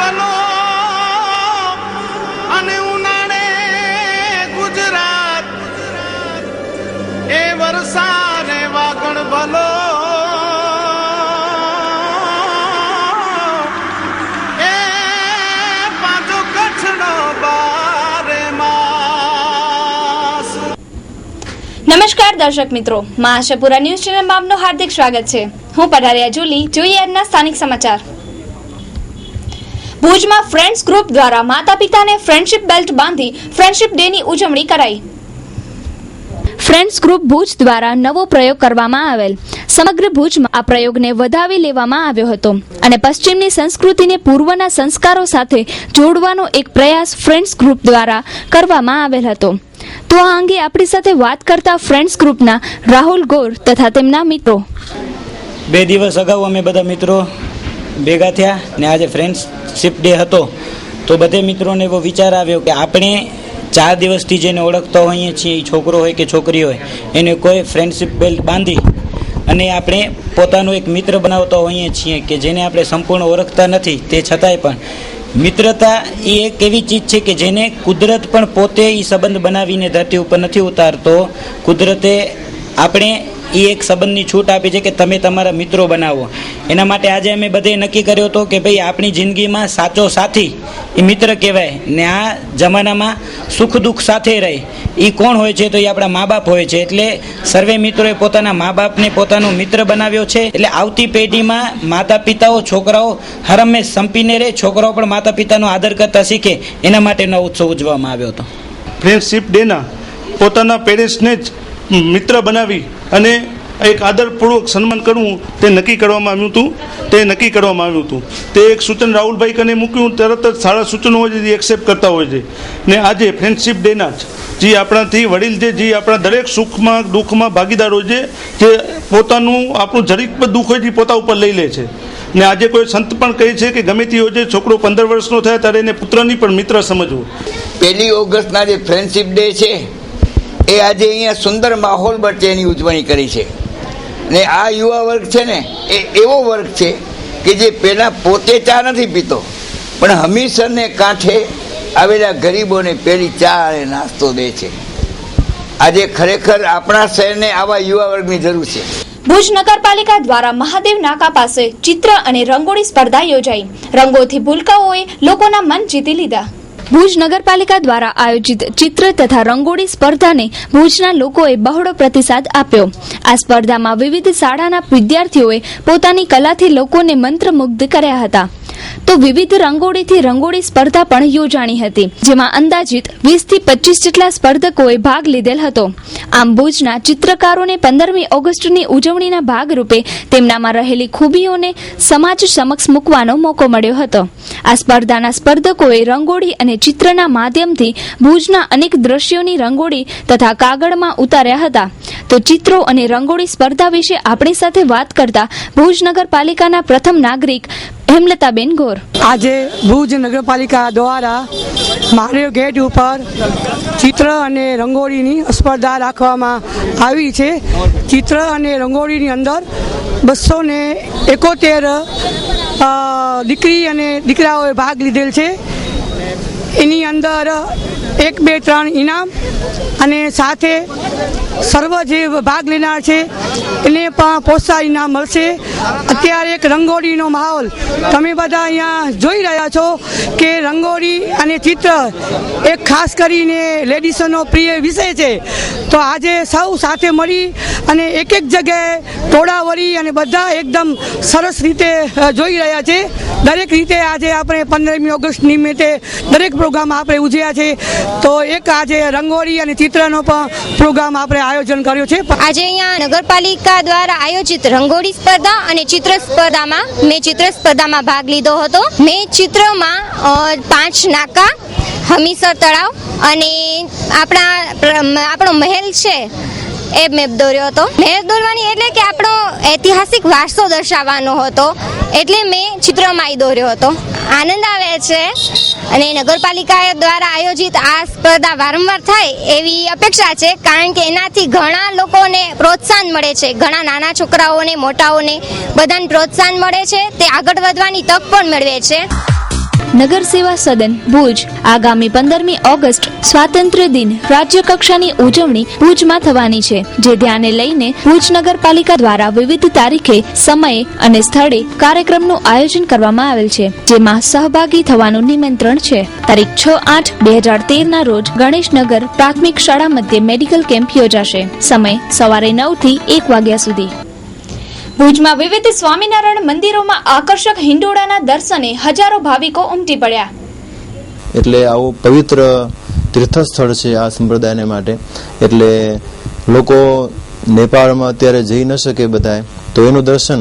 ભલો અને ઉનાળે ગુજરાત એ વરસાદ વાગણ ભલો એ પાછો કચ્છનો બારે માસ। નમસ્કાર દર્શક મિત્રો, મા આશાપુરા ન્યૂઝ ચેનલમાં આપનું હાર્દિક સ્વાગત છે। હું પઢારિયા જુલી। જોઈએ આજના સ્થાનિક સમાચાર। ભુજમાં ફ્રેન્ડ્સ ગ્રુપ દ્વારા માતા પિતાને ફ્રેન્ડશિપ બેલ્ટ બાંધી ફ્રેન્ડશિપ ડેની ઉજવણી કરાઈ। ફ્રેન્ડ્સ ગ્રુપ ભુજ દ્વારા નવો પ્રયોગ કરવામાં આવેલ। સમગ્ર ભુજમાં આ પ્રયોગને વધાવી લેવામાં આવ્યો હતો અને પશ્ચિમની સંસ્કૃતિને પૂર્વના સંસ્કારો સાથે જોડવાનો એક પ્રયાસ ફ્રેન્ડ્સ ગ્રુપ દ્વારા કરવામાં આવેલ હતો। તો આ અંગે આપણી સાથે વાત કરતા ફ્રેન્ડ્સ ગ્રુપના રાહુલ ગોર તથા તેમના મિત્રો। 2 દિવસ અગાઉ અમે બધા મિત્રો ભેગા થયા ને આજે ફ્રેન્ડશિપ ડે હતો તો બધે મિત્રોને એવો વિચાર આવ્યો કે આપણે 4 દિવસથી જેને ઓળખતા હોઈએ છીએ, છોકરો હોય કે છોકરી હોય, એને કોઈ ફ્રેન્ડશિપ બેલ્ટ બાંધી અને આપણે પોતાનો એક મિત્ર બનાવતા હોઈએ છીએ કે જેને આપણે સંપૂર્ણ ઓળખતા નથી, તે છતાંય પણ મિત્રતા એ એક એવી ચીજ છે કે જેને કુદરત પણ પોતે એ સંબંધ બનાવીને ધરતી ઉપર નથી ઉતારતો। કુદરતે આપણે એ એક સંબંધની છૂટ આપી છે કે તમે તમારા મિત્રો બનાવો। એના માટે આજે અમે બધે નક્કી કર્યો હતો કે ભાઈ આપણી જિંદગીમાં સાચો સાથી એ મિત્ર કહેવાય ને આ જમાનામાં સુખ દુઃખ સાથે રહે એ કોણ હોય છે તો એ આપણા મા બાપ હોય છે। એટલે સર્વે મિત્રોએ પોતાના મા બાપને પોતાનો મિત્ર બનાવ્યો છે। એટલે આવતી પેઢીમાં માતા પિતાઓ છોકરાઓ હરમેશ સંપીને રહે, છોકરાઓ પણ માતા પિતાનો આદર કરતા શીખે, એના માટેનો ઉત્સવ ઉજવવામાં આવ્યો હતો। ફ્રેન્ડશિપ ડેના પોતાના પેરેન્ટ્સને જ મિત્ર બનાવી અને એક આદરપૂર્વક સન્માન કરવું તે નક્કી કરવામાં આવ્યું હતું। તે એક સૂચન રાહુલભાઈ કને મૂક્યું, તરત જ સારા સૂચનો હોય છે જે એક્સેપ્ટ કરતા હોય છે ને આજે ફ્રેન્ડશિપ ડેના જે આપણાથી વડીલ છે, જે આપણા દરેક સુખમાં દુઃખમાં ભાગીદાર હોય છે, જે પોતાનું આપણું જરીક પણ દુઃખ હોય છે પોતા ઉપર લઈ લે છે ને આજે કોઈ સંત પણ કહે છે કે ગમે તે હોય છે છોકરો 15 વર્ષનો થાય ત્યારે એને પુત્રની પણ મિત્ર સમજવું। 1 ઓગસ્ટના જે ફ્રેન્ડશિપ ડે છે એ આજે અહીંયા સુંદર માહોલ વચ્ચે એની ઉજવણી કરી છે ને આ યુવા વર્ગ છે ને એ એવો વર્ગ છે કે જે પહેલાં પોતે ચા નથી પીતો પણ હમીરસરને કાંઠે આવેલા ગરીબોને પહેલી ચા અને નાસ્તો દે છે। આજે ખરેખર આપણા શહેરને આવા યુવા વર્ગની જરૂર છે। ભુજ નગરપાલિકા દ્વારા મહાદેવ નાકા પાસે ચિત્ર અને રંગોળી સ્પર્ધા યોજાઈ। રંગોથી ભૂલકાઓએ લોકોના મન જીતી લીધા। ભુજ નગરપાલિકા દ્વારા આયોજિત ચિત્ર તથા રંગોળી સ્પર્ધાને ભુજના લોકોએ બહોળો પ્રતિસાદ આપ્યો। આ સ્પર્ધામાં વિવિધ શાળાના વિદ્યાર્થીઓએ પોતાની કલાથી લોકોને મંત્રમુગ્ધ કર્યા હતા। તો વિવિધ રંગોળીથી રંગોળી સ્પર્ધા પણ યોજાણી હતી, જેમાં અંદાજિત 20 થી 25 જેટલા સ્પર્ધકોએ ભાગ લીધેલ હતો। આમ ભુજના ચિત્રકારોને 15મી ઓગસ્ટની ઉજવણીના ભાગરૂપે તેમનામાં રહેલી ખૂબીઓને સમાજ સમક્ષ મૂકવાનો મોકો મળ્યો હતો। આ સ્પર્ધાના સ્પર્ધકોએ રંગોળી અને ચિત્રના માધ્યમથી ભુજના અનેક દ્રશ્યોની રંગોળી તથા કાગળમાં ઉતાર્યા હતા। તો ચિત્રો અને રંગોળી સ્પર્ધા વિશે આપણી સાથે વાત કરતા ભુજ નગરપાલિકાના પ્રથમ નાગરિક હેમલતાબેન ગોર। આજે ભુજ નગરપાલિકા દ્વારા મહાદેવ ગેટ ઉપર ચિત્ર અને રંગોળીની સ્પર્ધા રાખવામાં આવી છે। ચિત્ર અને રંગોળીની અંદર 271 દીકરી અને દીકરાઓએ ભાગ લીધેલ છે। એની અંદર 1, 2, 3 ઇનામ અને સાથે સર્વ જે ભાગ લેનાર છે એને પણ પ્રોત્સાહન ઇનામ મળશે। અત્યારે એક રંગોળીનો માહોલ તમે બધા અહીંયા જોઈ રહ્યા છો કે રંગોળી અને ચિત્ર એક ખાસ કરીને લેડીઝોનો પ્રિય વિષય છે। તો આજે સૌ સાથે મળી અને એક જગ્યાએ ટોળા વળી અને બધા એકદમ સરસ રીતે જોઈ રહ્યા છે। દરેક રીતે આજે આપણે 15મી ઓગસ્ટ નિમિત્તે દરેક પ્રોગ્રામ આપણે ઉજવ્યા છે। તો એક આજે રંગોળી અને ચિત્રનો પણ પ્રોગ્રામ આપણે આયોજન કર્યો છે। આજે અહીંયા નગરપાલિકા દ્વારા આયોજિત રંગોળી સ્પર્ધા અને ચિત્ર સ્પર્ધામાં મેં ચિત્ર સ્પર્ધામાં ભાગ લીધો હતો। મેં ચિત્રમાં 5 નાકા, હમીરસર તળાવ અને આપણો મહેલ છે એ મેપ દોર્યો હતો। મહેલ દોરવાની એટલે કે આપણો ઐતિહાસિક વારસો દર્શાવવાનો હતો, એટલે મેં ચિત્રમાં દોર્યો હતો। આનંદ આવે છે અને નગરપાલિકા દ્વારા આયોજિત આ સ્પર્ધા વારંવાર થાય એવી અપેક્ષા છે, કારણ કે એનાથી ઘણા લોકોને પ્રોત્સાહન મળે છે, ઘણા નાના છોકરાઓને મોટાઓને બધાને પ્રોત્સાહન મળે છે, તે આગળ વધવાની તક પણ મેળવે છે। નગર સેવા સદન ભુજ આગામી 15મી ઓગસ્ટ સ્વાતંત્ર્ય દિન રાજ્ય કક્ષાની ઉજવણી ભુજમાં થવાની છે, જે ધ્યાને લઈને ભુજ નગરપાલિકા દ્વારા વિવિધ તારીખે, સમયે અને સ્થળે કાર્યક્રમનું આયોજન કરવામાં આવેલ છે, જેમાં સહભાગી થવાનું નિમંત્રણ છે. તારીખ 6/8/2013 ના રોજ ગણેશનગર પ્રાથમિક શાળા મધ્યે મેડિકલ કેમ્પ યોજાશે. સમય સવારે 9 થી 1 વાગ્યા સુધી. ભુજમાં વિવિધ સ્વામિનારાયણ મંદિરોમાં આકર્ષક હિંડોળાના દર્શને હજારો ભાવિકો ઉમટી પડ્યા. એટલે આવું પવિત્ર તીર્થસ્થળ છે આ સંપ્રદાયને માટે. એટલે લોકો નેપાળમાં અત્યારે જઈ ન શકે બધાય, તો એનું દર્શન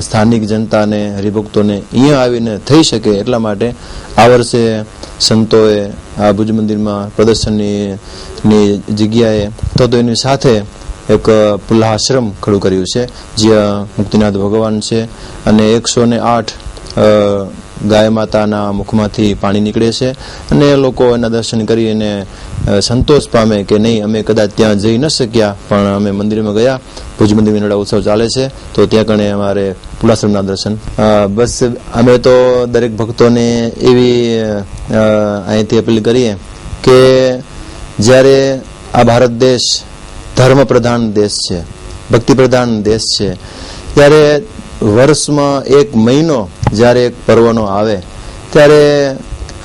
સ્થાનિક જનતાને, હરિભક્તોને અહીંયા આવીને થઈ શકે એટલા માટે આ વર્ષે સંતોએ આ ભુજ મંદિરમાં પ્રદર્શનની જગ્યાએ તો એની સાથે એક પુલ્હાશ્રમ ખડું કર્યું છે, જ્યાં મુક્તિનાથ ભગવાન છે અને 108 ગાય માતાના મુખમાંથી પાણી નીકળે છે અને લોકો એના દર્શન કરી અને સંતોષ પામે કે નહીં, અમે કદાચ ત્યાં જઈ ન શક્યા પણ અમે મંદિરમાં ગયા, ભુજ મંદિર મેળા ઉત્સવ ચાલે છે તો ત્યાં કણે અમારે પુલાશ્રમના દર્શન. બસ અમે તો દરેક ભક્તોને એવી અહીંથી અપીલ કરીએ કે જ્યારે આ ભારત દેશ ધર્મ પ્રધાન દેશ છે, ભક્તિ પ્રધાન દેશ છે, ત્યારે વર્ષમાં 1 મહિનો જ્યારે એક પર્વનો આવે ત્યારે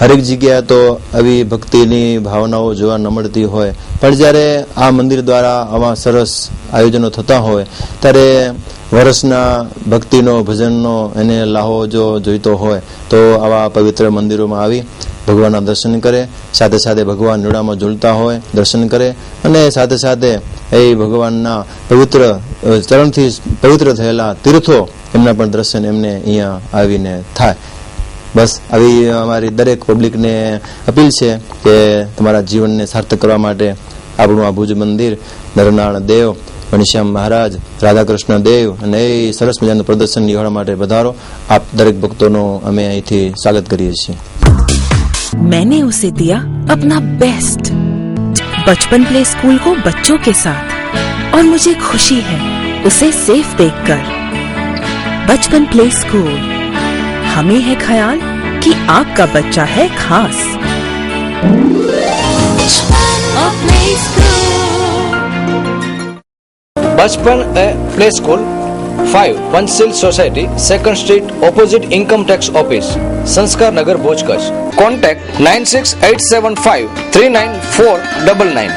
હરેક જગ્યાએ તો આવી ભક્તિની ભાવનાઓ જોવા ન મળતી હોય, પણ જ્યારે આ મંદિર દ્વારા આવા સરસ આયોજનો થતા હોય ત્યારે વર્ષના ભક્તિનો, ભજનનો એને લાહો જો જોઈતો હોય તો આવા પવિત્ર મંદિરોમાં આવી ભગવાનના દર્શન કરે, સાથે સાથે ભગવાન જોડામાં ઝૂલતા હોય દર્શન કરે અને સાથે સાથે એ ભગવાનના પવિત્ર ચરણથી પવિત્ર થયેલા તીર્થો એમના પણ દર્શન એમને અહીંયા આવીને થાય. બસ આવી અમારી દરેક પબ્લિકને અપીલ છે કે તમારા જીવનને સાર્થક કરવા માટે આપણું આ ભુજ મંદિર, નરનારાયણ દેવ, ઘનશ્યામ મહારાજ, રાધાકૃષ્ણ દેવ અને એ સરસ મજાનું પ્રદર્શન નિહાળવા માટે પધારો. આપ દરેક ભક્તોનો અમે અહીંથી સ્વાગત કરીએ છીએ. मैंने उसे दिया अपना बेस्ट बचपन प्ले स्कूल को बच्चों के साथ, और मुझे खुशी है उसे सेफ देखकर. बचपन प्ले स्कूल, हमें है ख्याल कि आपका बच्चा है खास. बचपन play school 5 Panchsheel society, 2nd street, opposite income tax office, संस्कार नगर, भुज, कच्छ. कॉन्टेक्ट 9687539499.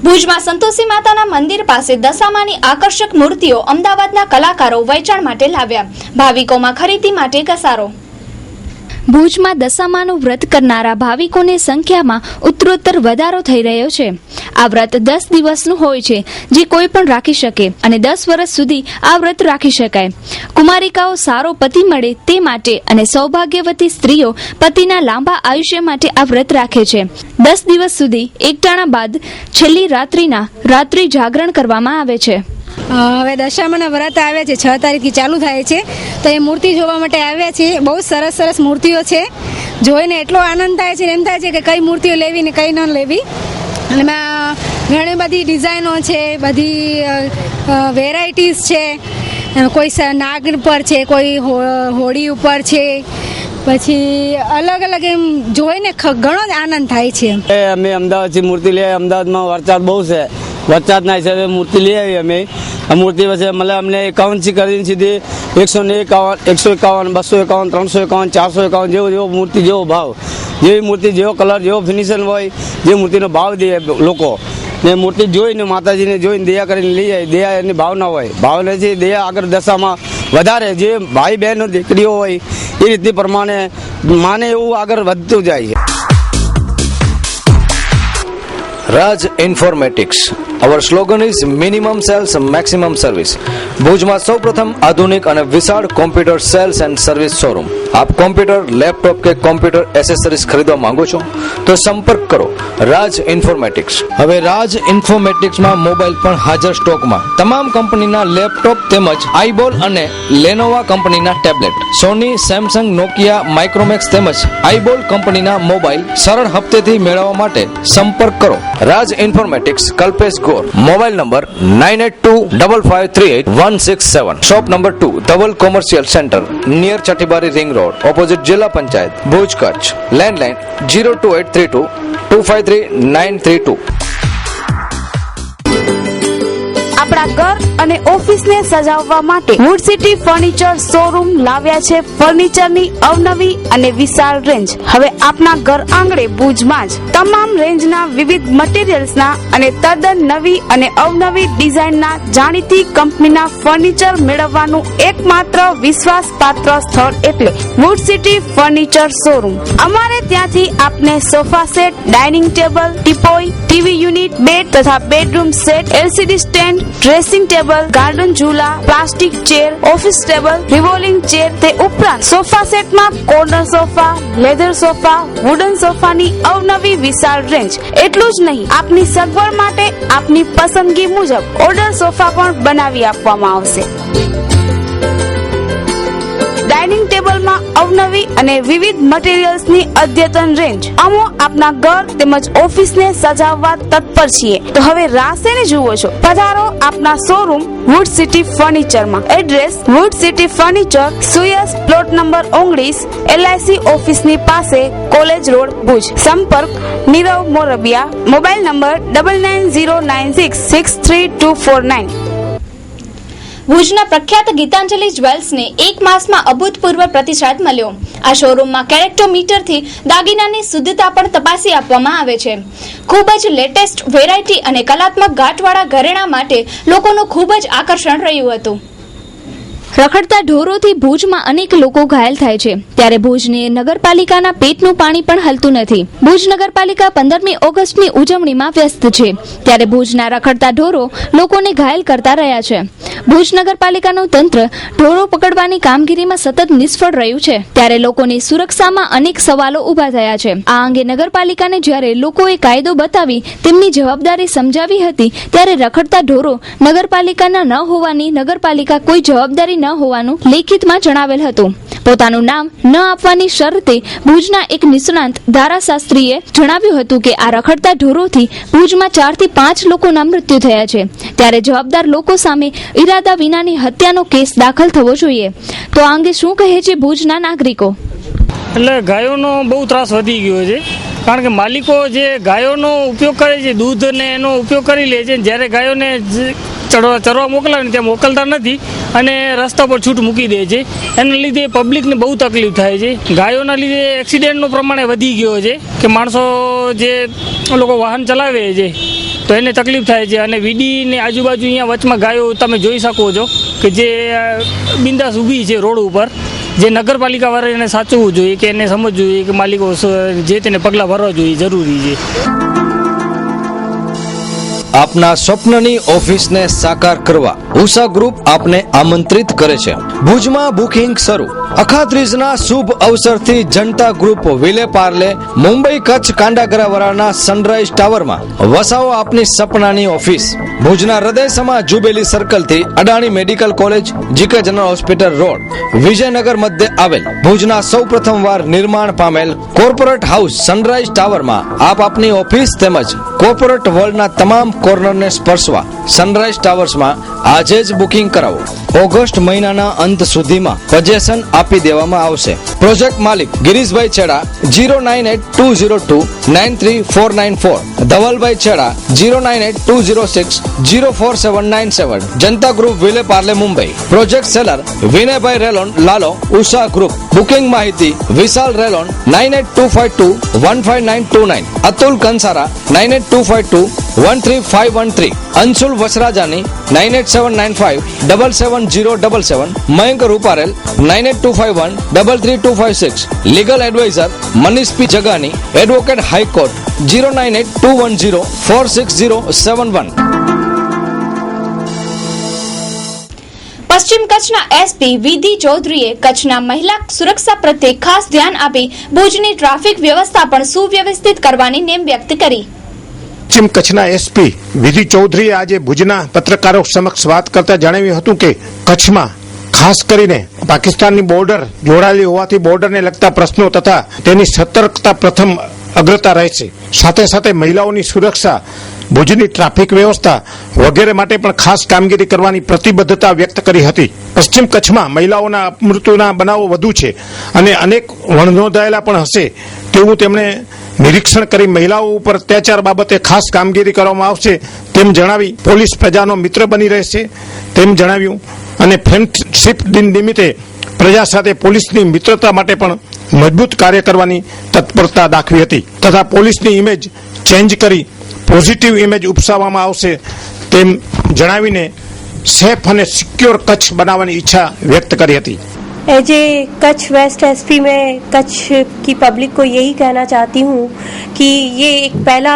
ભુજમાં સંતોષી માતાના મંદિર પાસે દશામાની આકર્ષક મૂર્તિઓ અમદાવાદના કલાકારો વેચાણ માટે લાવ્યા. ભાવિકોમાં ખરીદી માટે ઘસારો. ભુજમાં દશામાનું વ્રત કરનારા ભાવિકોની સંખ્યામાં ઉત્તરોત્તર વધારો થઈ રહ્યો છે. આ વ્રત 10 દિવસનું હોય છે, જે કોઈ પણ રાખી શકે અને 10 વર્ષ સુધી આ વ્રત રાખી શકાય. કુમારિકાઓ સારો પતિ મળે તે માટે અને સૌભાગ્યવતી સ્ત્રીઓ પતિના લાંબા આયુષ્ય માટે આ વ્રત રાખે છે. 10 દિવસ સુધી એકટાણા બાદ છેલ્લી રાત્રિ જાગરણ કરવામાં આવે છે. હવે દશામાના વ્રત આવે છે, 6 તારીખથી ચાલુ થાય છે, તો એ મૂર્તિ જોવા માટે આવ્યા છીએ. બહુ સરસ સરસ મૂર્તિઓ છે, જોઈને એટલો આનંદ થાય છે, એમ થાય છે કે કઈ મૂર્તિઓ લેવી ને કઈ ન લેવી. અને એમાં ઘણી બધી ડિઝાઇનો છે, બધી વેરાયટીઝ છે. કોઈ નાગ પર છે, કોઈ હોળી ઉપર છે, પછી અલગ અલગ એમ જોઈને ઘણો જ આનંદ થાય છે. અમે અમદાવાદથી મૂર્તિ લઈ આવી. અમદાવાદમાં વરસાદ બહુ છે, વરસાદના હિસાબે મૂર્તિ લઈ આવી. અમે આ મૂર્તિ પછી મતલબ અમને 51 કરીને સીધી 151, 151, 251, 351, 451 જેવો મૂર્તિ જેવો ભાવ, જેવી મૂર્તિ જેવો કલર, જેવો ફિનિશિંગ હોય, જે મૂર્તિનો ભાવ દે લોકો ને મૂર્તિ જોઈને, માતાજીને જોઈને દયા કરીને લઈ જાય. દયા એની ભાવના હોય, ભાવ નથી દયા આગળ દશામાં વધારે જે ભાઈ બહેનો દીકરીઓ હોય એ રીતની પ્રમાણે માને એવું આગળ વધતું જાય છે. Raj informatics. Our slogan is minimum sales maximum service. ભુજમાં સૌપ્રથમ આધુનિક અને વિશાળ computer sales and service showroom. આપ કોમ્પ્યુટર, લેપટોપ કે કોમ્પ્યુટર એસેસરીઝ ખરીદવા માંગો છો તો સંપર્ક કરો રાજ ઇન્ફોર્મેટિક્સ. હવે રાજ ઇન્ફોર્મેટિક્સમાં મોબાઈલ પણ હાજર સ્ટોકમાં. તમામ કંપનીના લેપટોપ તેમજ આઈબોલ અને લેનોવા કંપનીના ટેબ્લેટ, સોની, સેમસંગ, નોકિયા, માઇક્રોમેક્સ તેમજ આઈબોલ કંપનીના મોબાઈલ સરળ હપ્તેથી મેળવવા માટે સંપર્ક કરો રાજ informatics, Kalpesh _. Mobile number 9825538167. Shop number 2, Dhaval Commercial Center, near Chatibari Ring Road, opposite Jilla Panchayat, Bhuj, Kutch. Landline 02832 253932. આપણા ઘર અને ઓફિસને સજાવવા માટે વુડ સિટી ફર્નિચર શોરૂમ લાવ્યા છે ફર્નિચરની અવનવી અને વિશાળ રેન્જ. હવે આપના ઘર આંગણે ભુજમાં જ તમામ રેન્જના વિવિધ મટીરીયલ્સના અને તદ્દન નવી અને અવનવી ડિઝાઇનના જાણીતી કંપનીના ફર્નિચર મેળવવાનું એકમાત્ર વિશ્વાસપાત્ર સ્થળ એટલે વુડ સિટી ફર્નિચર શોરૂમ. અમારે ત્યાંથી આપને sofa set, dining table, teapoy, TV unit, bed તથા bedroom set, LCD stand, dressing table, garden ઝૂલા, plastic chair, office table, revolving chair, તે ઉપરાંત સોફા સેટમાં corner sofa, leather sofa, wooden સોફાની અવનવી વિશાળ રેન્જ. એટલું જ નહીં, આપની સગવડ માટે આપની પસંદગી મુજબ ઓર્ડર સોફા પણ બનાવી આપવામાં આવશે. ડાઇનિંગ ટેબલમાં અવનવી અને વિવિધ મટીરીયલ્સની અદ્યતન રેન્જ. અમો આપના ઘર તેમજ ઓફિસને સજાવવા તત્પર છીએ, તો હવે રાહ શેને જુઓ છો? પધારો આપના શોરૂમ વુડ સિટી ફર્નિચરમાં. એડ્રેસ વુડ સિટી ફર્નિચર, સુયસ, પ્લોટ નંબર 19, LIC ઓફિસની પાસે, કોલેજ રોડ, ભુજ. સંપર્ક નીરવ મોરબિયા. Mobile number 9909663249. ભુજના પ્રખ્યાત ગીતાંજલિ જ્વેલ્સને એક માસમાં અભૂતપૂર્વ પ્રતિસાદ મળ્યો. આ શોરૂમમાં કેરેક્ટોમીટરથી દાગીનાની શુદ્ધતા પણ તપાસી આપવામાં આવે છે. ખૂબ જ લેટેસ્ટ વેરાયટી અને કલાત્મક ઘાટવાળા ઘરેણાં માટે લોકોનું ખૂબ જ આકર્ષણ રહ્યું હતું. રખડતા ઢોરોથી ભુજમાં અનેક લોકો ઘાયલ થાય છે, ત્યારે ભુજની નગરપાલિકાના પેટનું પાણી પણ હલતું નથી. ભુજ નગરપાલિકા 15મી ઓગસ્ટની ઉજવણીમાં વ્યસ્ત છે, ત્યારે ભુજના રખડતા ઢોરો લોકોને ઘાયલ કરતા રહ્યા છે. ભુજ નગરપાલિકાનું તંત્ર ઢોરો પકડવાની કામગીરીમાં સતત નિષ્ફળ રહ્યું છે, ત્યારે લોકોની સુરક્ષામાં અનેક સવાલો ઉભા થયા છે. આ અંગે નગરપાલિકાને જ્યારે લોકોએ કાયદો બતાવી તેમની જવાબદારી સમજાવી હતી, ત્યારે રખડતા ઢોરો નગરપાલિકાના ન હોવાની નગરપાલિકા કોઈ જવાબદારી ન હોવાનું લેખિતમાં જણાવેલ હતું. પોતાનું નામ ન આપવાની શરતે ભુજના એક નિષ્ણાંત ધારાશાસ્ત્રીએ જણાવ્યું હતું કે આ રખડતા ઢોરોથી ભુજમાં 4 થી 5 લોકોના મૃત્યુ થયા છે, ત્યારે જવાબદાર લોકો સામે ઇરાદા વિનાની હત્યાનો કેસ દાખલ થવો જોઈએ. તો આ અંગે શું કહે છે ભુજના નાગરિકો? એટલે ગાયોનો બહુ ત્રાસ વધી ગયો છે, કારણ કે માલિકો જે ગાયોનો ઉપયોગ કરે છે, દૂધ ને એનો ઉપયોગ કરી લે છે, જ્યારે ગાયોને ચરવા મોકલાવે ને ત્યાં મોકલતા નથી અને રસ્તા પર છૂટ મૂકી દે છે. એના લીધે પબ્લિકને બહુ તકલીફ થાય છે. ગાયોના લીધે એક્સિડન્ટનું પ્રમાણે વધી ગયો છે કે માણસો જે લોકો વાહન ચલાવે છે તો એને તકલીફ થાય છે. અને વીડીને આજુબાજુ અહીંયા વચમાં ગાયો તમે જોઈ શકો છો કે જે બિંદાસ ઊભી છે રોડ ઉપર. જે નગરપાલિકાવાળાએ એને સાચવવું જોઈએ કે એને સમજવું જોઈએ કે માલિકો જે તેને પગલાં ભરવા જોઈએ, જરૂરી છે. આપના સ્વપ્નની ઓફિસને સાકાર કરવા ઉષા ગ્રુપ આપને આમંત્રિત કરે છે. ભુજમાં બુકિંગ શરૂ. અખાત્રીજના શુભ અવસરથી જનતા ગ્રુપ વિલે પાર્લે મુંબઈ કચ્છ કાંડાગરાવાળાના સનરાઈઝ ટાવરમાં વસાવો આપની સપનાની ઓફિસ. ભુજના હૃદયસમા જુબેલી સર્કલથી Adani medical college, GK general hospital road, Vijaynagar મધ્ય આવેલ ભુજના સૌ પ્રથમવાર નિર્માણ પામેલ કોર્પોરેટ હાઉસ સનરાઈઝ ટાવરમાં આપ આપની ઓફિસ તેમજ કોર્પોરેટ વર્લ્ડના તમામ કોર્નરને સ્પર્શવા સનરાઈઝ ટાવર્સમાં આજે જ બુકિંગ કરાવો. ઓગસ્ટ મહિનાના અંત સુધીમાં પોઝેશન આપી દેવામાં આવશે. પ્રોજેક્ટ માલિક ગિરીશભાઈ છેડા 09820293494, Dhavalbhai Chheda 09820604797. Janata group Vile Parle Mumbai. Project seller Vinaybhai Relon Lalo, Usha group. Booking માહિતી Vishal Relon 9825215929, Atul Kansara 9825213513, Anshul Vasrajani 9879577077, Mayank Ruparel 9825133256. Legal adviser Manish P Jagani, advocate high court 09821046071. પશ્ચિમ કચ્છના એસપી વિધિ ચૌધરીએ કચ્છના મહિલા સુરક્ષા પ્રત્યે ખાસ ધ્યાન આપી ભુજની ટ્રાફિક વ્યવસ્થા પણ સુવ્યવસ્થિત કરવાની નેમ વ્યક્ત કરી. પશ્ચિમ કચ્છના એસપી વિધિ ચૌધરીએ આજે ભુજના પત્રકારો સમક્ષ વાત કરતા જણાવ્યું હતું કે કચ્છમાં ખાસ કરીને પાકિસ્તાનની બોર્ડર જોડાયેલી હોવાથી બોર્ડરને લગતા પ્રશ્નો તથા તેની સતર્કતા પ્રથમ અગ્રતા રહેશે. સાથે સાથે મહિલાઓની સુરક્ષા ભુજની ટ્રાફિક વ્યવસ્થા વગેરે માટે પણ ખાસ કામગીરી કરવાની પ્રતિબદ્ધતા વ્યક્ત કરી હતી. પશ્ચિમ કચ્છમાં મહિલાઓના મૃત્યુના બનાવો વધુ છે અને અનેક વણનોંધાયેલા પણ હશે તેવું તેમણે નિરીક્ષણ કરી મહિલાઓ ઉપર અત્યાચાર બાબતે ખાસ કામગીરી કરવામાં આવશે તેમ જણાવી પોલીસ પ્રજાનો મિત્ર બની રહેશે તેમ જણાવ્યું અને ફ્રેન્ડશીપ દિન નિમિત્તે પ્રજા સાથે પોલીસની મિત્રતા માટે પણ મજબૂત કાર્ય કરવાની તત્પરતા દાખવી હતી તથા પોલીસની ઇમેજ ચેન્જ કરી પોઝિટિવ ઇમેજ ઉપસાવવામાં આવશે તેમ જણાવીને સેફ અને સિક્યોર કચ્છ બનાવવાની ઈચ્છા व्यक्त કરી હતી. As a Kutch west SP में कच्छ की पब्लिक को यही कहना चाहती हूँ कि ये एक पहला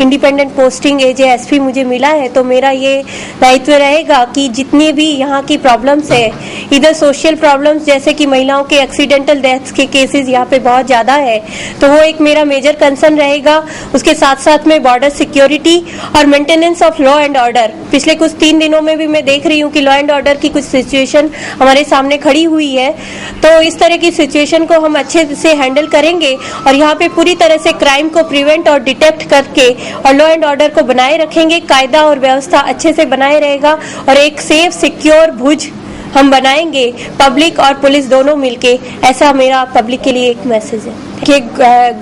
independent posting as a SP मुझे मिला है, तो मेरा ये दायित्व रहेगा कि जितने भी यहाँ की प्रॉब्लम्स है, इधर सोशल प्रॉब्लम्स जैसे कि महिलाओं के एक्सीडेंटल डेथ्स के केसेस यहाँ पे बहुत ज़्यादा है, तो वो एक मेरा मेजर कंसर्न रहेगा. उसके साथ साथ में बॉर्डर सिक्योरिटी और maintenance of law and order. पिछले कुछ 3 दिनों में भी मैं देख रही हूँ कि लॉ एंड ऑर्डर की कुछ सिचुएशन हमारे सामने खड़ी हुई है, तो इस तरह की सिचुएशन को हम अच्छे से हैंडल करेंगे और यहाँ पे पूरी तरह से क्राइम को प्रिवेंट और डिटेक्ट करके और लॉ एंड ऑर्डर को बनाए रखेंगे. कायदा और व्यवस्था अच्छे से बनाए रहेगा और एक सेफ सिक्योर भुज हम बनाएंगे, पब्लिक और पुलिस दोनों मिलके. ऐसा मेरा पब्लिक के लिए एक मैसेज है कि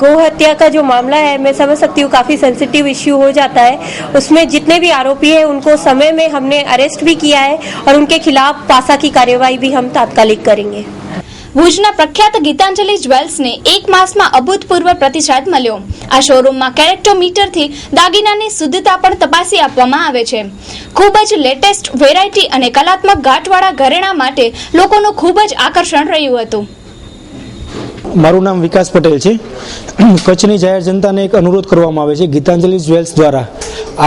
गौ हत्या का जो मामला है, मैं समझ सकती हूँ काफ़ी सेंसिटिव इश्यू हो जाता है. उसमें जितने भी आरोपी हैं उनको समय में हमने अरेस्ट भी किया है और उनके खिलाफ पासा की कार्यवाही भी हम तात्कालिक करेंगे. ભુજના પ્રખ્યાત ગીતાંજલિ જ્વેલ્સને 1 માસમાં અભૂતપૂર્વ પ્રતિસાદ મળ્યો. આ શોરૂમમાં કેરેક્ટોમીટરથી દાગીનાની શુદ્ધતા પણ તપાસી આપવામાં આવે છે. ખૂબ જ લેટેસ્ટ વેરાયટી અને કલાત્મક ઘાટવાળા ઘરેણાં માટે લોકોનું ખૂબ જ આકર્ષણ રહ્યું હતું. મારું નામ વિકાસ પટેલ છે. કચ્છની જાહેર જનતાને એક અનુરોધ કરવામાં આવે છે ગીતાંજલિ જ્વેલ્સ દ્વારા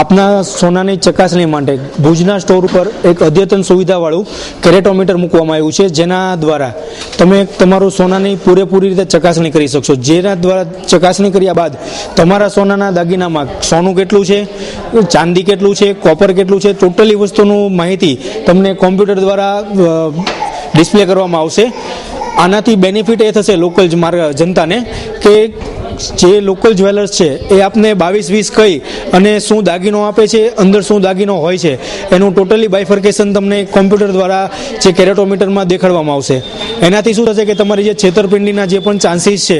આપના સોનાની ચકાસણી માટે ભુજના સ્ટોર ઉપર એક અદ્યતન સુવિધાવાળું કેરેટોમીટર મૂકવામાં આવ્યું છે, જેના દ્વારા તમે તમારું સોનાની પૂરેપૂરી રીતે ચકાસણી કરી શકશો. જેના દ્વારા ચકાસણી કર્યા બાદ તમારા સોનાના દાગીનામાં સોનું કેટલું છે, ચાંદી કેટલું છે, કોપર કેટલું છે, ટોટલી વસ્તુનું માહિતી તમને કોમ્પ્યુટર દ્વારા ડિસ્પ્લે કરવામાં આવશે. આનાથી બેનિફિટ એ થશે લોકલ જનતાને કે જે લોકલ જ્વેલર્સ છે એ આપને 22-20 કહી અને શું દાગીનો આપે છે, અંદર શું દાગીનો હોય છે, એનું ટોટલી બાયફર્કેશન તમને કોમ્પ્યુટર દ્વારા જે કેરેટોમીટરમાં દેખાડવામાં આવશે. એનાથી શું થશે કે તમારી જે છેતરપિંડીના જે પણ ચાન્સીસ છે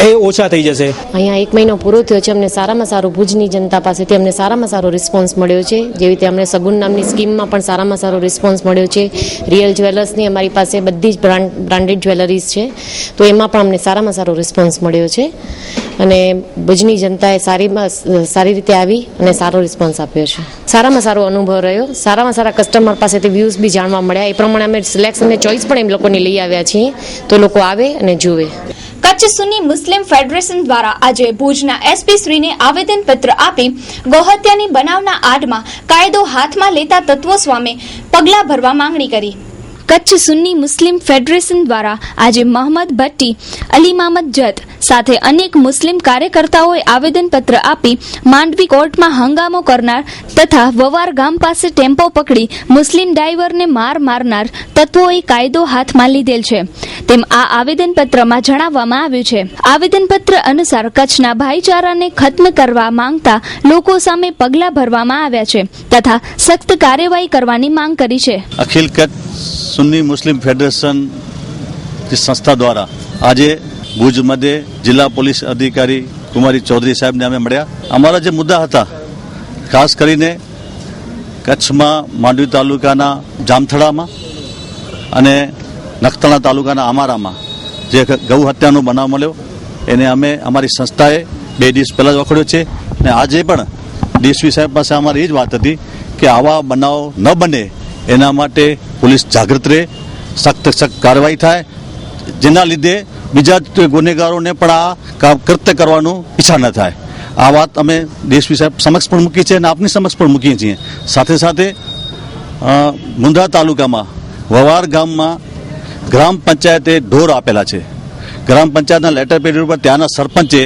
એ ઓછા થઈ જશે. અહીંયા 1 મહિનો પૂરો થયો છે, અમને સારામાં સારું ભુજની જનતા પાસેથી અમને સારામાં સારો રિસ્પોન્સ મળ્યો છે. જેવી રીતે અમને સગુન નામની સ્કીમમાં પણ સારામાં સારો રિસ્પોન્સ મળ્યો છે. રિયલ જ્વેલર્સની અમારી પાસે બધી જ બ્રાન્ડેડ જ્વેલરીઝ છે, તો એમાં પણ અમને સારામાં સારો રિસ્પોન્સ મળ્યો છે અને ભુજની જનતાએ સારી રીતે આવી અને સારો રિસ્પોન્સ આપ્યો છે. સારામાં સારો અનુભવ રહ્યો. સારામાં સારા કસ્ટમર પાસેથી વ્યૂઝ બી જાણવા મળ્યા. એ પ્રમાણે અમે સિલેક્શન અને ચોઇસ પણ એમ લોકોની લઈ આવ્યા છીએ, તો લોકો આવે અને જુએ. કચ્છ સુન્ની મુસ્લિમ ફેડરેશન દ્વારા આજે ભુજના એસપી શ્રીને આવેદનપત્ર આપી ગૌહત્યાની બનાવના આડમાં કાયદો હાથમાં લેતા તત્વો સામે પગલાં ભરવા માંગણી કરી. કચ્છ સુન્ની મુસ્લિમ ફેડરેશન દ્વારા આજે મોહમ્મદ ભટ્ટી, અલી મહમદ જત સાથે અનેક મુસ્લિમ કાર્યકર્તાઓએ આવેદનપત્ર આપી માંડવી કોર્ટમાં હંગામો કરનાર તથા વવાર ગામ પાસે ટેમ્પો પકડી મુસ્લિમ ડ્રાઈવરને મારનાર તત્વોએ કાયદો હાથમાં લીધેલ છે તેમ આ આવેદનપત્રમાં જણાવવામાં આવ્યું છે. આવેદનપત્ર અનુસાર કચ્છના ભાઈચારાને ખત્મ કરવા માંગતા લોકો સામે પગલાં ભરવામાં આવ્યા છે તથા સખ્ત કાર્યવાહી કરવાની માંગ કરી છે. અખિલ કચ્છ સુન્ની મુસ્લિમ ફેડરેશન સંસ્થા દ્વારા આજે ભુજ મધ્યે જિલ્લા પોલીસ અધિકારી કુમારી ચૌધરી સાહેબને અમે મળ્યા. અમારા જે મુદ્દા હતા, ખાસ કરીને કચ્છમાં માંડવી તાલુકાના જામથડામાં અને નખત્રાણા તાલુકાના અમારામાં જે ગૌ હત્યાનો બનાવ મળ્યો એને અમે અમારી સંસ્થાએ 2 દિવસ પહેલાં જ વખોડ્યો છે અને આજે પણ ડીએસપી સાહેબ પાસે અમારી એ જ વાત હતી કે આવા બનાવ ન બને એના માટે પોલીસ જાગૃત રહે, સખ્ત કાર્યવાહી થાય, જેના લીધે બીજા ગુનેગારોને પણ આ કૃત્ય કરવાનું ઈચ્છા ન થાય. આ વાત અમે ડીએસપી સાહેબ સમક્ષ પણ મૂકી છે અને આપની સમક્ષ પણ મૂકીએ છીએ. સાથે સાથે મુંદ્રા તાલુકામાં વવાર ગામમાં ગ્રામ પંચાયતે ઢોર આપેલા છે. ગ્રામ પંચાયતના લેટર પેડ ઉપર ત્યાંના સરપંચે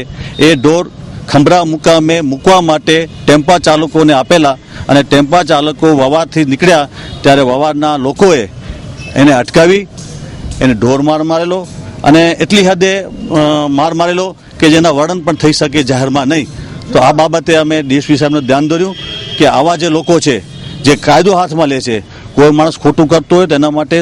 એ ઢોર ખંભરા મુકામે મૂકવા માટે ટેમ્પા ચાલકોને આપેલા અને ટેમ્પા ચાલકો વવારથી નીકળ્યા ત્યારે વવારના લોકોએ એને અટકાવી એને ઢોર મારેલો અને એટલી હદે મારેલો કે જેના વર્ણન પણ થઈ શકે જાહેરમાં નહીં. તો આ બાબતે અમે ડીએસપી સાહેબને ધ્યાન દોર્યું કે આવા જે લોકો છે જે કાયદો હાથમાં લે છે, કોઈ માણસ ખોટું કરતો હોય તેના માટે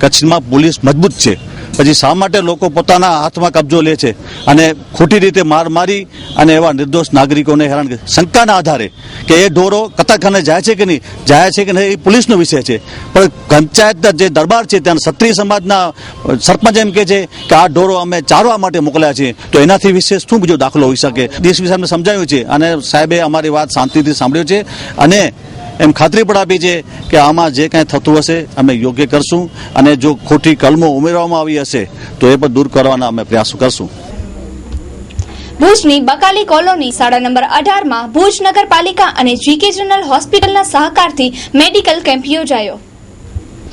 કચ્છમાં પોલીસ મજબૂત છે, પછી શા માટે લોકો પોતાના હાથમાં કબજો લે છે અને ખોટી રીતે માર મારી અને એવા નિર્દોષ નાગરિકોને હેરાન કરે? શંકાના આધારે કે એ ઢોરો કતરખાને જાય છે કે નહીં જાય છે કે નહીં એ પોલીસનો વિષય છે, પણ પંચાયતના જે દરબાર છે ત્યાં ક્ષત્રિય સમાજના સરપંચ એમ કહે છે કે આ ઢોરો અમે ચારવા માટે મોકલ્યા છે, તો એનાથી વિશેષ શું બીજો દાખલો હોઈ શકે? ડીએસપી સાહેબને સમજાવ્યું છે અને સાહેબે અમારી વાત શાંતિથી સાંભળ્યું છે અને એમ ખાતરી પણ આપી છે કે આમાં જે કાંઈ થતું હશે અમે યોગ્ય કરશું અને જો ખોટી કલમો ઉમેરવામાં આવી હશે તો એ પણ દૂર કરવાના અમે પ્રયાસો કરશું. ભુજની બકાલી કોલોની શાળા નંબર 18 માં ભુજ નગરપાલિકા અને જીકે જનરલ હોસ્પિટલના સહકારથી મેડિકલ કેમ્પ યોજાયો.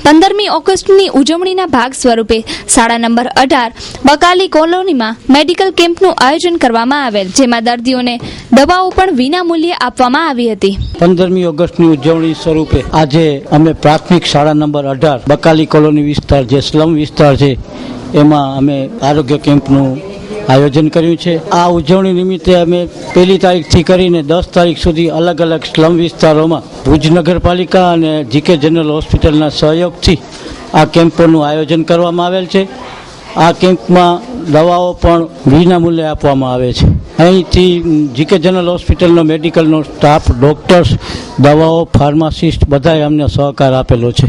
15મી ઓગસ્ટની ઉજવણીના ભાગ સ્વરૂપે શાળા નંબર 18 બકાલી કોલોનીમાં મેડિકલ કેમ્પનું આયોજન કરવામાં આવેલ, જેમાં દર્દીઓને દવાઓ પણ વિનામૂલ્યે આપવામાં આવી હતી. 15મી ઓગસ્ટની ઉજવણી સ્વરૂપે આજે અમે પ્રાથમિક શાળા નંબર 18 બકાલી કોલોની વિસ્તાર જે સ્લમ વિસ્તાર છે એમાં અમે આરોગ્ય કેમ્પનું આયોજન કર્યું છે. આ ઉજવણી નિમિત્તે અમે 1લી તારીખથી કરીને 10 તારીખ સુધી અલગ અલગ સ્લમ વિસ્તારોમાં ભુજ નગરપાલિકા અને જીકે જનરલ હોસ્પિટલના સહયોગથી આ કેમ્પોનું આયોજન કરવામાં આવેલ છે. આ કેમ્પમાં દવાઓ પણ વિનામૂલ્યે આપવામાં આવે છે. અહીંથી જીકે જનરલ હોસ્પિટલનો મેડિકલનો સ્ટાફ, ડોક્ટર્સ, દવાઓ, ફાર્માસિસ્ટ બધાએ અમને સહકાર આપેલો છે.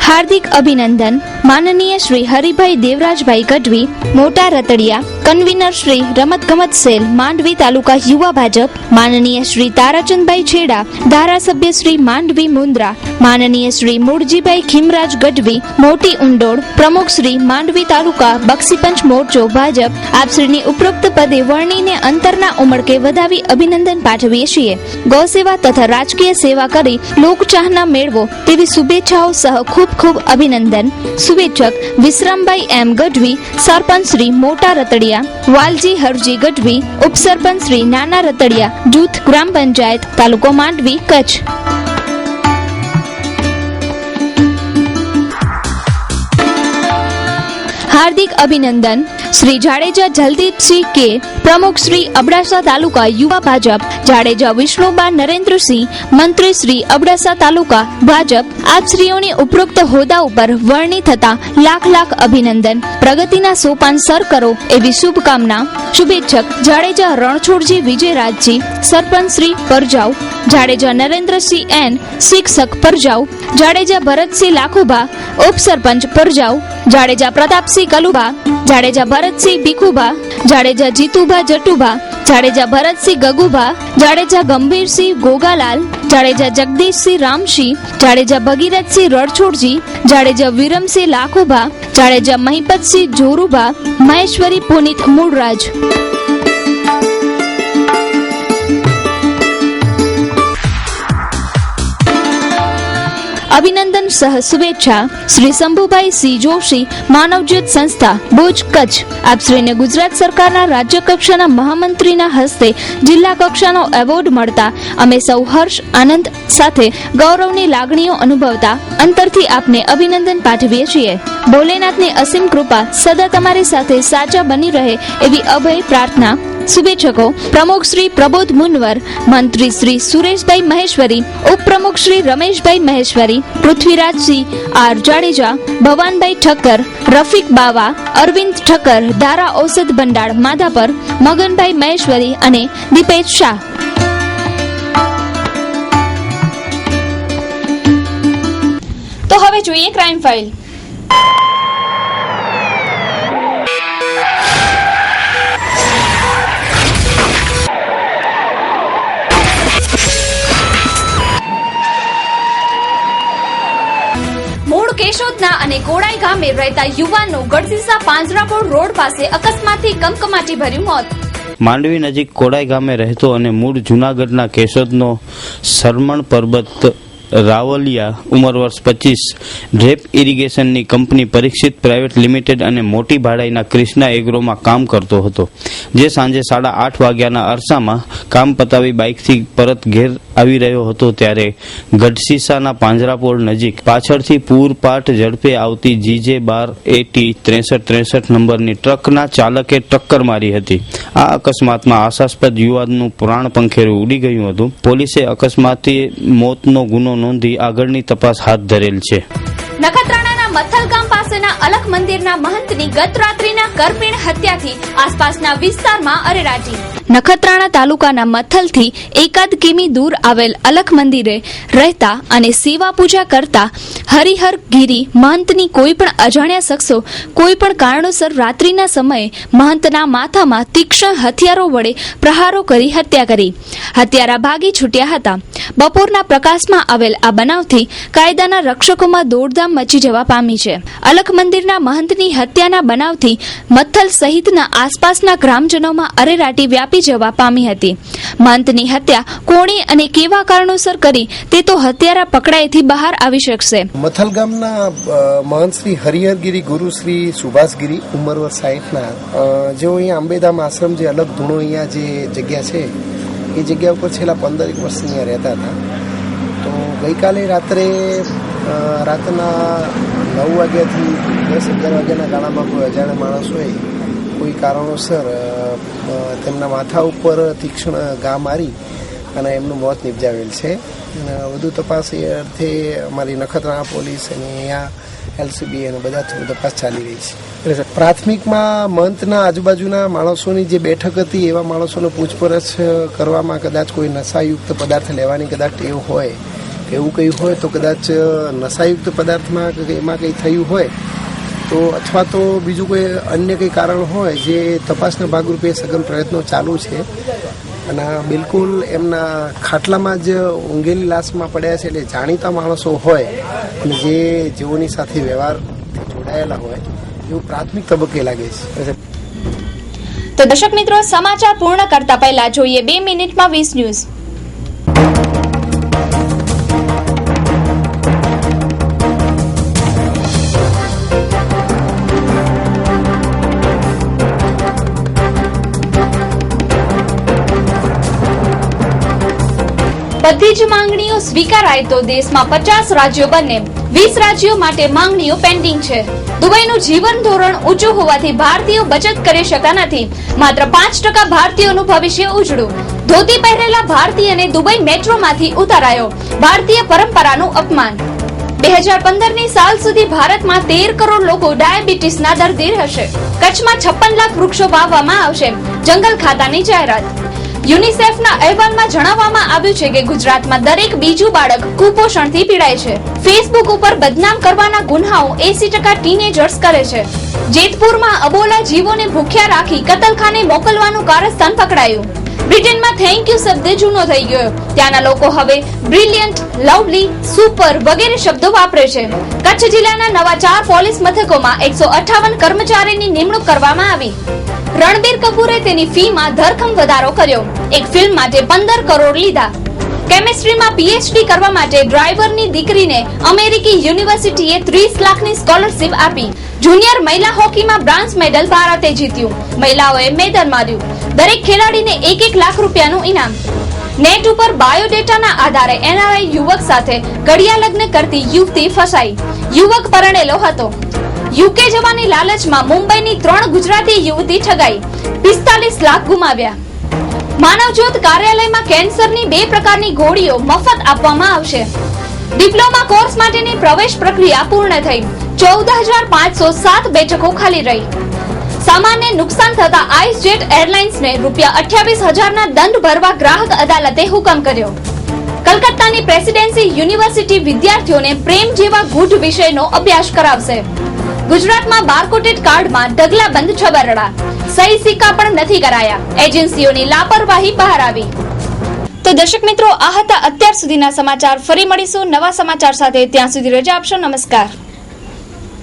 હાર્દિક અભિનંદન માનનીય શ્રી હરિભાઈ દેવરાજભાઈ ગઢવી, મોટા રતડિયા, કન્વીનર શ્રી રમતગમત સેલ માંડવી તાલુકા યુવા ભાજપ, માનનીય શ્રી તારાચંદભાઈ છેડા, ધારાસભ્ય શ્રી માંડવી મુન્દ્રા, માનનીય શ્રી મૂળજીભાઈ ખીમરાજ ગઢવી, મોટી ઉંડોળ, પ્રમુખ શ્રી માંડવી તાલુકા બક્ષીપંચ મોરચો ભાજપ, આપશ્રીની ઉપરોક્ત પદે વર્ણીને અંતરના ઉમળકે વધાવી અભિનંદન પાઠવીએ છીએ. ગૌસેવા તથા રાજકીય સેવા કરી લોકચાહના મેળવો તેવી શુભેચ્છાઓ સહ ખૂબ ખૂબ અભિનંદન. શુભેચ્છક વિશ્રામભાઈ એમ ગઢવી, સરપંચ શ્રી મોટા રતડિયા, વાલજી હરજી ગઢવી, ઉપસરપંચ શ્રી નાના રતડિયા, જૂથ ગ્રામ પંચાયત તાલુકો માંડવી કચ્છ. હાર્દિક અભિનંદન શ્રી જાડેજા જલદીપસિંહ કે, પ્રમુખ શ્રી અબડાસા તાલુકા યુવા ભાજપ, જાડેજા વિષ્ણુબા નરેન્દ્રસિંહ, મંત્રી શ્રી અબડાસા તાલુકા ભાજપ, આપશ્રીઓની ઉપરોક્ત હોદ્દા ઉપર વરણી થતા લાખ લાખ અભિનંદન. પ્રગતિના સોપાન સર કરો એવી શુભકામના. શુભેચ્છક જાડેજા રણછોડજી વિજયરાજજી, સરપંચ શ્રી પરજાઉ, જાડેજા નરેન્દ્રસિંહ એન, શિક્ષક પરજાઉ, જાડેજા ભરતસિંહ લાખુભા, ઉપસરપંચ પરજાઉ, જાડેજા પ્રતાપસિંહ કલુભા, જાડેજા ભરતસિંહ ભીખુભા, જાડેજા જીતુભા જટુભા, જાડેજા ભરતસિંહ ગગુભા, જાડેજા ગંભીરસિંહ ગોગાલાલ, જાડેજા જગદીશસિંહ રામસિંહ, જાડેજા ભગીરથસિંહ રણછોડજી, જાડેજા વિરમસિંહ લાખુભા, જાડેજા મહિપતસિંહ જોરુભા, મહેશ્વરી પુનિત મૂળરાજ. અભિનંદન સહ શુભેચ્છા શ્રી શંભુભાઈ સી જોશી, માનવજ્યોત સંસ્થા ભુજ કચ્છ. આપશ્રીને ગુજરાત સરકારના રાજ્ય કક્ષાના મહામંત્રીના હસ્તે જિલ્લા કક્ષાનો એવોર્ડ મળતા અમે સૌ હર્ષ આનંદ સાથે ગૌરવની લાગણીઓ અનુભવતા અંતરથી આપને અભિનંદન પાઠવીએ છીએ. ભોલેનાથની અસીમ કૃપા સદા તમારી સાથે સાચા બની રહે એવી અભય પ્રાર્થના. શુભેચ્છકો પ્રમુખ શ્રી પ્રબોધ મુનવર, મંત્રી શ્રી સુરેશભાઈ મહેશ્વરી, ઉપપ્રમુખ શ્રી રમેશભાઈ મહેશ્વરી, પૃથ્વીરાજસિંહ આર જાડેજા, ભવાનભાઈ ઠક્કર, રફીક બાવા, અરવિંદ ઠક્કર, ધારા ઔષધ ભંડાર માધાપર, મગનભાઈ મહેશ્વરી અને દીપેશ શાહ. તો હવે જોઈએ ક્રાઇમ ફાઇલ. મૂળ કેશોદના અને કોડાઈ ગામે રહેતા યુવાનનું ગઢસીસા પાંજરાપોળ રોડ પાસે અકસ્માતથી કમકમાટી ભર્યું મોત. માંડવી નજીક કોડાઈ ગામે રહેતો અને મૂળ જૂનાગઢના કેશોદનો સરમણ પરબત રાવલિયા ઉંમર વર્ષ 25 ડ્રેપ ઇરિગેશનની કંપની પરીક્ષિત પ્રાઇવેટ લિમિટેડ અને મોટી ભાડાઈના ક્રિષ્ના એગ્રોમાં કામ કરતો હતો, જે સાંજે 8:30 વાગ્યાના અરસામાં કામ પતાવી બાઇકથી પરત ઘેર આવી રહ્યો હતો ત્યારે ગઢસીસાના પાંજરાપોળ નજીક પાછળથી પૂરપાટ ઝડપે આવતી GJ12806363 નંબરની ટ્રકના ચાલકે ટક્કર મારી હતી. આ અકસ્માતમાં આશાસ્પદ યુવાનનું પ્રાણ પંખેરું ઉડી ગયું હતું. પોલીસે અકસ્માતે મોતનો ગુનો નોંધી આગળની તપાસ હાથ ધરેલ છે. નખત્રાણાના મથલ ગામ પાસેના અલખ મંદિરના મહંતની ગત રાત્રિના કરપીણ હત્યાથી આસપાસના વિસ્તારમાં અરેરાટી. નખત્રાણા તાલુકાના મથલથી એકાદ કિમી દૂર આવેલ અલખ મંદિરે રહેતા અને સેવા પૂજા કરતા હરિહર ગીરી મહંતની કોઈ પણ અજાણ્યા શખ્સો કોઈ પણ કારણોસર રાત્રિના સમયે મહંતના માથામાં તીક્ષ્ણ હથિયારો વડે પ્રહારો કરી હત્યા કરી. હત્યારા ભાગી છૂટ્યા હતા. બપોરના પ્રકાશમાં આવેલ આ બનાવથી કાયદાના રક્ષકોમાં દોડધામ મચી જવા પામી છે. અલખ મંદિરના મહંતની હત્યાના બનાવથી મથલ સહિતના આસપાસના ગ્રામજનોમાં અરેરાટી વ્યાપી જવા પામી હતી. મહંતની હત્યા કોણે અને કેવા કારણોસર કરી તે તો હત્યારા પકડાયથી બહાર આવી શકશે. મથલ ગામના મહંત શ્રી હરિહરગીરી ગુરુ શ્રી સુભાષગીરી ઉંમર વર્ષ 60ના જેઓ અહીંયા આંબેધામ આશ્રમ જે અલગ ધૂણો અહીંયા જે જગ્યા છે એ જગ્યા ઉપર છેલ્લા 15 વર્ષ અહીંયા રહેતા હતા. તો ગઈકાલે રાતના 9 વાગ્યાથી 10-11 વાગ્યાના ગાળામાં કોઈ અજાણ્યા માણસોએ કોઈ કારણોસર તેમના માથા ઉપર તીક્ષ્ણ ઘા મારી અને એમનું મોત નિપજાવેલ છે. વધુ તપાસ એ અર્થે અમારી નખત્રાણા પોલીસ અને અહીંયા LCB અને બધા તપાસ ચાલી રહી છે. પ્રાથમિકમાં મહંતના આજુબાજુના માણસોની જે બેઠક હતી એવા માણસોને પૂછપરછ કરવામાં કદાચ કોઈ નશાયુક્ત પદાર્થ લેવાની કદાચ ટેવ હોય કે એવું કંઈ હોય તો કદાચ નશાયુક્ત પદાર્થમાં એમાં કંઈ થયું હોય તો અથવા તો બીજું કોઈ અન્ય કંઈ કારણ હોય જે તપાસના ભાગરૂપે સઘન પ્રયત્નો ચાલુ છે. અને બિલકુલ એમના ખાટલામાં જ ઊંઘેલી લાશમાં પડ્યા છે એટલે જાણીતા માણસો હોય અને જેઓની સાથે વ્યવહારથી જોડાયેલા હોય એવું પ્રાથમિક તબક્કે લાગે છે. તો દર્શક મિત્રો, સમાચાર પૂર્ણ કરતા પહેલા જોઈએ 2 મિનિટમાં 20 ન્યૂઝ. બધી જ માંગણીઓ સ્વીકારાય તો દેશમાં 50 રાજ્યો બને. 20 રાજ્યો માટે માંગણીઓ પેન્ડિંગ છે. દુબઈનું જીવન ધોરણ ઊંચું હોવાથી ભારતીયો બચત કરી શકતા નથી. માત્ર 5% ભારતીયોનું ભવિષ્ય ઉજળું. ધોતી પહેરેલા ભારતીયને દુબઈ મેટ્રોમાંથી ઉતારાયો. ભારતીય પરંપરાનું અપમાન. 2015ની સાલ સુધી ભારતમાં 13 કરોડ લોકો ડાયાબિટીસના દર્દી હશે. કચ્છમાં 56 લાખ વૃક્ષો વાવવામાં આવશે. જંગલ ખાતાની જાહેરાત. યુનિસેફના અહેવાલમાં જણાવવામાં આવ્યું છે કે ગુજરાતમાં દરેક બીજું બાળક કુપોષણથી પીડાય છે. ફેસબુક ઉપર બદનામ કરવાના ગુન્હાઓ 80% ટીનેજર્સ કરે છે. જેતપુરમાં અબોલા જીવોને ભૂખ્યા રાખી કતલખાને મોકલવાનું કારસ્તાન પકડાયું. બ્રિટનમાં થેન્ક યુ શબ્દ જૂનો થઈ ગયો. ત્યાંના લોકો હવે બ્રિલિયન્ટ, લવલી, સુપર વગેરે શબ્દો વાપરે છે. કચ્છ જિલ્લાના નવા 4 પોલીસ મથકોમાં 158 કર્મચારીની નિમણૂક કરવામાં આવી. રણબીર કપૂરે તેની ફીમાં ધરખમ વધારો કર્યો. એક ફિલ્મ માટે 15 કરોડ લીધા. કેમિસ્ટ્રીમાં PhD કરવા માટે ડ્રાઈવરની દીકરીને અમેરિકી યુનિવર્સિટીએ 30 લાખની સ્કોલરશીપ આપી. જુનિયર મહિલા હોકીમાં બ્રોન્ઝ મેડલ ભારતે જીત્યું. મહિલાઓએ મેદાન માર્યું. દરેક ખેલાડીને 1 લાખ રૂપિયાનું ઇનામ. નેટ ઉપર બાયોડેટાના આધારે NRI યુવક સાથે ઘડિયા લગ્ન કરતી યુવતી ફસાઈ. યુવક પરણેલો હતો. UK જવાની લાલચમાં મુંબઈની 3 ગુજરાતી યુવતી ઠગાઈ. 45 લાખ ગુમાવ્યા. માનવજ્યોત કાર્યાલયમાં કેન્સરની 2 પ્રકારની ગોળીઓ મફત આપવામાં આવશે. ડિપ્લોમા કોર્સ માટેની પ્રવેશ પ્રક્રિયા પૂર્ણ થઈ. 14,507 બેઠકો ખાલી રહી. સામાન્ય નુકસાન થતા આઇસજેટ એરલાઇન્સને ₹28,000ના દંડ ભરવા ગ્રાહક અદાલતે હુકમ કર્યો. કલકત્તાની પ્રેસિડેન્સી યુનિવર્સિટી વિદ્યાર્થીઓને પ્રેમ જેવા ગૂઢ વિષયનો અભ્યાસ કરાવશે. ગુજરાતમાં બારકોટેડ કાર્ડમાં ઢગલાબંધ છબરડા. સહી સિક્કા પણ નથી કરાયા. એજન્સીઓની લાપરવાહી બહાર આવી. તો દર્શક મિત્રો, આ હતા અત્યાર સુધીના સમાચાર. ફરી મળીશું નવા સમાચાર સાથે. ત્યાં સુધી રજા આપશો. નમસ્કાર.